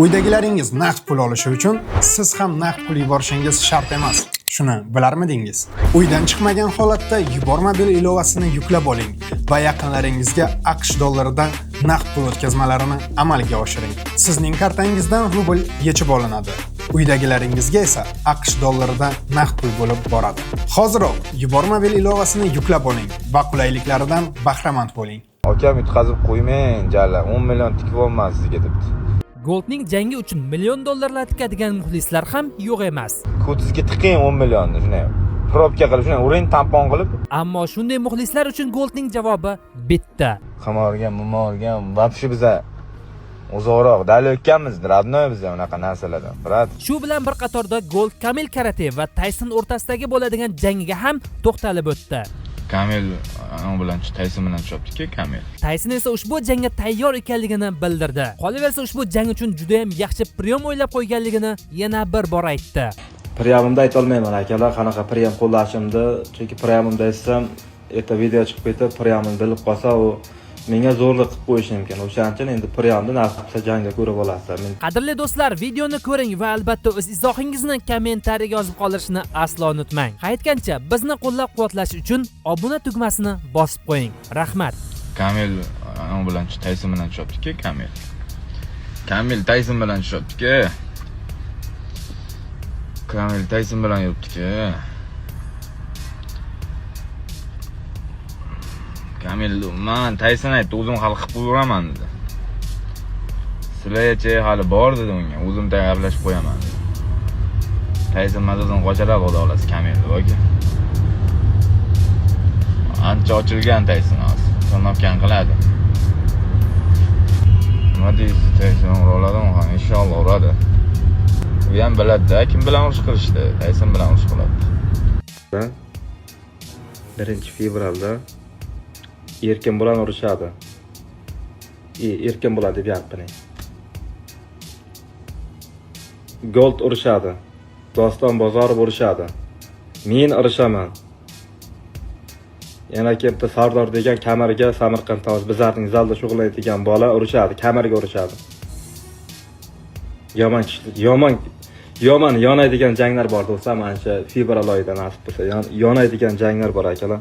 Uydagilaringiz naqd pul olishi uchun siz ham naqd pul yuborishingiz shart emas. Shuni bilarmidingiz? Uydan chiqmagan holatda yuborma bil ilovasini yuklab oling va yaqinlaringizga AQSh dollaridan naqd pul o'tkazmalarini amalga oshiring. Sizning kartangizdan rubl yechib olinadi. Uydagilaringizga esa AQSh dollaridan naqd pul bo'lib boradi. Hoziroq yuborma bil ilovasini yuklab oling va qulayliklaridan bahramand bo'ling. Akam yutqazib qo'ymang, jalla 10 million tikib olman sizga debdi. Goldning jangi uchun million dollarlar tikadigan muxlislar ham yo'q emas. Ko'tizga tiqing 10 millionni, shunday. Probka qilib, shunday uring tampon qilib. Ammo shunday muxlislar uchun Goldning javobi bitta. Qimorgan, mumorgan, vobshe biza uzoqroq dalayotganmiz, radnoy biza unaqa narsalardan. Brat. Shu bilan bir qatorda Gold Kamil Karate va Tyson o'rtasidagi bo'ladigan jangiga ham to'xtalib o'tdi. Kamil bilan Tyson bilan chopdiki, Kamil. Tyson esa ushbu jangga tayyor ekanligini bildirdi. Qolaversa ushbu jang uchun juda ham yaxshi priyom o'ylab qo'yganligini yana bir bor aytdi. Priyomimda ayta olmayman akalar, qanaqa priyom qo'llashimni, chunki priyomimda etsam, erta video chiqib ketib, priyomimni bilib qolsa, u menga zo'rlik qilib qo'yishi mumkin. O'shaning uchun endi priyomni nasibsa jangda ko'rib olasiz. Qadrli do'stlar, videoni ko'ring va albatta o'z izohingizni kommentariyaga yozib qoldirishni aslo unutmang. Qaytgancha bizni qo'llab-quvvatlash uchun obuna tugmasini bosib qo'ying. Rahmat. Kamil bilan Tyson bilan chopdiki, Kamil. Kamil Tyson bilan chopdiki. Kamil Tyson bilan yuribdiki. Kamil, men Tyson aytdi, o'zim hali qilib qo'yaman dedi. Sizlarcha hali bor dedi unga, o'zim tayyorlashib qo'yaman dedi. Tyson mazasini qochiradi, xudo xolasi Kamil yoki. Ancha ochilgan Tyson hozir. Sonobkan qiladi. Nima deysiz, Tyson uradimi? Ha, inshaalloh uradi. U ham biladi-da, kim bilan urush qilishdi? Tyson bilan urush qiladi. 1-fevralda erkin bilan urushadi. Erkin bo'ladi deb gapini. Gold urushadi. Doston Bozorov urushadi. Men urushaman. Yana kimda Sardor degan kamariga Samarqand tosh bizlarning zalda shug'ullanadigan bola urushadi, kamariga urushadi. Yomon yonaydigan janglar bor do'stlar, mana shu fevral oyida nasib bo'lsa, yonaydigan janglar bor akalar.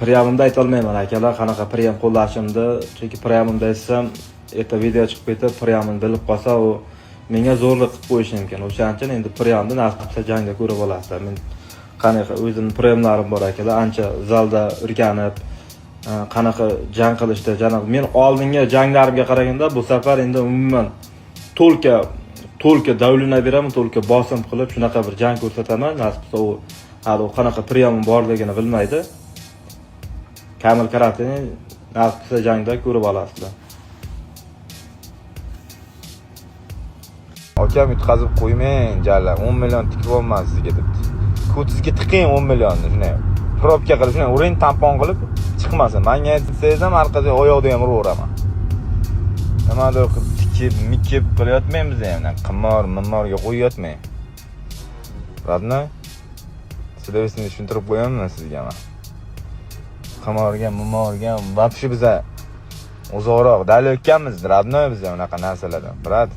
Priyomimda ayta olmayman akalar, qanaqa priyom qo'llashimni, chunki priyomimda etsam, erta video chiqib ketib, priyomimni bilib qolsa, u menga zo'rlik qilib qo'yishi mumkin. O'shaning uchun endi priyomni nasibsa jangda ko'rib olasiz. Men qanaqa o'zimning priyomlarim bor akalar, ancha zalda o'rganib, qanaqa jang qilishda, janob men oldingi janglarimga qaraganda bu safar endi umuman to'lka davluna beraman, to'lka bosim qilib shunaqa bir jang ko'rsataman. Nasibsa u hali qanaqa priyomim borligini bilmaydi. Kamil Karatini nasibsa jangda ko'rib olasizlar. Akam yutqazib qo'ymang, jalla 10 million tikib olman sizga debdi. Ko'tizga tiqing 10 millionni, shunday. Probka qilib, shunday uring tampon qilib chiqmasin. Menga aytsangiz ham orqaga oyoqda ham uraveraman. Nimadir qilib tikib, mikib qilyotmaymiz ham, qimor-mimorga qo'yayotmang. Radnoy, sizlarni tushuntirib qo'yaman sizga men. Qimorgan, mimorgan, vobshe biza uzoqroq dalayotganmiz, radnoy biza unaqa narsalardan. Brat.